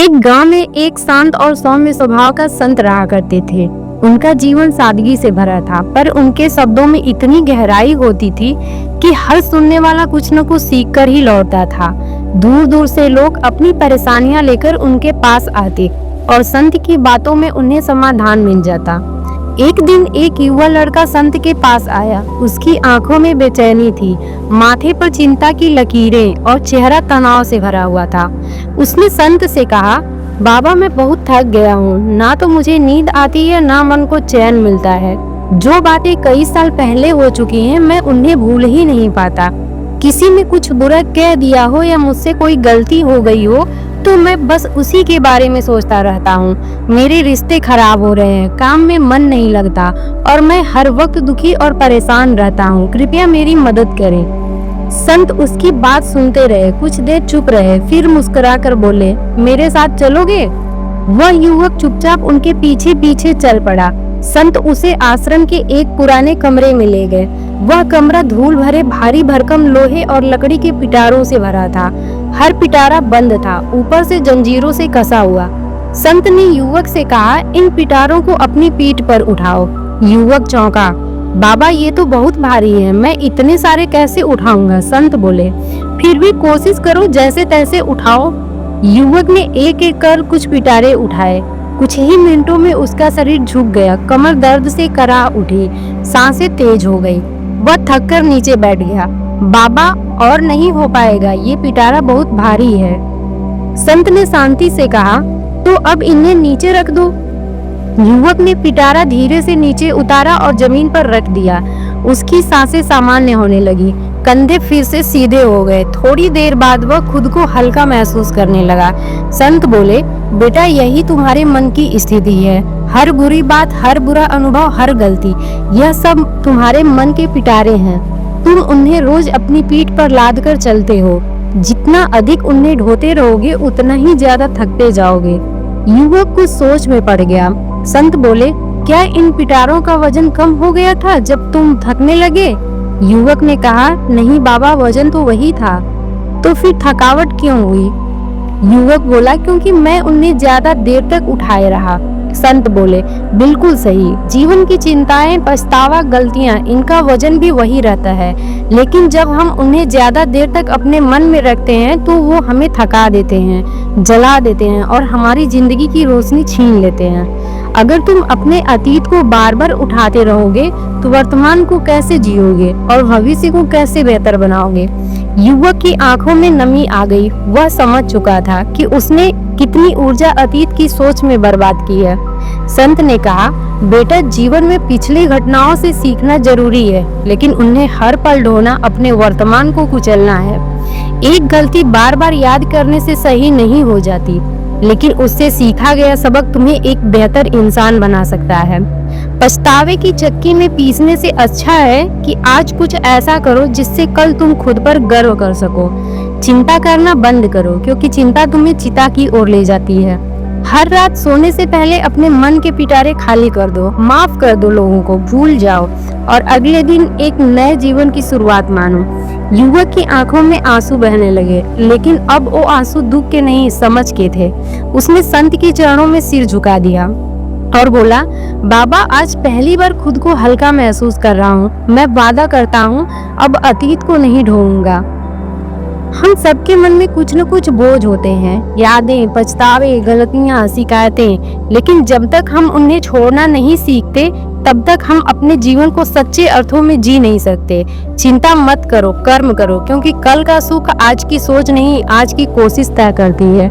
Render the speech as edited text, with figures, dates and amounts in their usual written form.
एक गांव में एक शांत और सौम्य स्वभाव का संत रहा करते थे। उनका जीवन सादगी से भरा था, पर उनके शब्दों में इतनी गहराई होती थी कि हर सुनने वाला कुछ न कुछ सीख कर ही लौटता था। दूर दूर से लोग अपनी परेशानियां लेकर उनके पास आते और संत की बातों में उन्हें समाधान मिल जाता। एक दिन एक युवा लड़का संत के पास आया। उसकी आंखों में बेचैनी थी, माथे पर चिंता की लकीरें और चेहरा तनाव से भरा हुआ था। उसने संत से कहा, बाबा मैं बहुत थक गया हूँ, ना तो मुझे नींद आती है ना मन को चैन मिलता है। जो बातें कई साल पहले हो चुकी हैं मैं उन्हें भूल ही नहीं पाता। किसी ने कुछ बुरा कह दिया हो या मुझसे कोई गलती हो गई हो तो मैं बस उसी के बारे में सोचता रहता हूँ। मेरे रिश्ते खराब हो रहे हैं, काम में मन नहीं लगता और मैं हर वक्त दुखी और परेशान रहता हूँ। कृपया मेरी मदद करें। संत उसकी बात सुनते रहे, कुछ देर चुप रहे, फिर मुस्कुराकर बोले, मेरे साथ चलोगे? वह युवक चुपचाप उनके पीछे पीछे चल पड़ा। संत उसे आश्रम के एक पुराने कमरे में ले गए। वह कमरा धूल भरे भारी भरकम लोहे और लकड़ी के पिटारों से भरा था। हर पिटारा बंद था, ऊपर से जंजीरों से कसा हुआ। संत ने युवक से कहा, इन पिटारों को अपनी पीठ पर उठाओ। युवक चौंका, बाबा ये तो बहुत भारी है, मैं इतने सारे कैसे उठाऊंगा? संत बोले, फिर भी कोशिश करो, जैसे तैसे उठाओ। युवक ने एक एक कर कुछ पिटारे उठाए। कुछ ही मिनटों में उसका शरीर झुक गया, कमर दर्द से करा उठी, सांसें तेज हो गई। वह थक कर नीचे बैठ गया। बाबा और नहीं हो पाएगा, ये पिटारा बहुत भारी है। संत ने शांति से कहा, तो अब इन्हें नीचे रख दो। युवक ने पिटारा धीरे से नीचे उतारा और जमीन पर रख दिया। उसकी सांसें सामान्य होने लगी, कंधे फिर से सीधे हो गए। थोड़ी देर बाद वह खुद को हल्का महसूस करने लगा। संत बोले, बेटा यही तुम्हारे मन की स्थिति है। हर बुरी बात, हर बुरा अनुभव, हर गलती, यह सब तुम्हारे मन के पिटारे हैं। तुम उन्हें रोज अपनी पीठ पर लाद कर चलते हो। जितना अधिक उन्हें ढोते रहोगे उतना ही ज्यादा थकते जाओगे। युवक कुछ सोच में पड़ गया। संत बोले, क्या इन पिटारों का वजन कम हो गया था जब तुम थकने लगे? युवक ने कहा, नहीं बाबा, वजन तो वही था। तो फिर थकावट क्यों हुई? युवक बोला, क्योंकि मैं उन्हें ज्यादा देर तक उठाए रहा। संत बोले, बिल्कुल सही। जीवन की चिंताएं, पछतावा, गलतियां, इनका वजन भी वही रहता है। लेकिन जब हम उन्हें ज्यादा देर तक अपने मन में रखते हैं तो वो हमें थका देते हैं, जला देते हैं और हमारी जिंदगी की रोशनी छीन लेते हैं। अगर तुम अपने अतीत को बार बार उठाते रहोगे तो वर्तमान को कैसे जियोगे और भविष्य को कैसे बेहतर बनाओगे? युवक की आंखों में नमी आ गई। वह समझ चुका था कि उसने कितनी ऊर्जा अतीत की सोच में बर्बाद की है। संत ने कहा, बेटा जीवन में पिछली घटनाओं से सीखना जरूरी है, लेकिन उन्हें हर पल ढोना अपने वर्तमान को कुचलना है। एक गलती बार बार याद करने से सही नहीं हो जाती, लेकिन उससे सीखा गया सबक तुम्हें एक बेहतर इंसान बना सकता है। पछतावे की चक्की में पीसने से अच्छा है कि आज कुछ ऐसा करो जिससे कल तुम खुद पर गर्व कर सको। चिंता करना बंद करो, क्योंकि चिंता तुम्हें चिता की ओर ले जाती है। हर रात सोने से पहले अपने मन के पिटारे खाली कर दो, माफ कर दो लोगों को, भूल जाओ और अगले दिन एक नए जीवन की शुरुआत मानो। युवक की आंखों में आंसू बहने लगे, लेकिन अब वो आंसू दुख के नहीं, समझ के थे। उसने संत के चरणों में सिर झुका दिया और बोला, बाबा आज पहली बार खुद को हल्का महसूस कर रहा हूँ। मैं वादा करता हूँ अब अतीत को नहीं ढोऊंगा। हम सबके मन में कुछ न कुछ बोझ होते हैं, यादें, पछतावे, गलतियाँ, शिकायतें, लेकिन जब तक हम उन्हें छोड़ना नहीं सीखते तब तक हम अपने जीवन को सच्चे अर्थों में जी नहीं सकते। चिंता मत करो, कर्म करो, क्योंकि कल का सुख आज की सोच नहीं, आज की कोशिश तय करती है।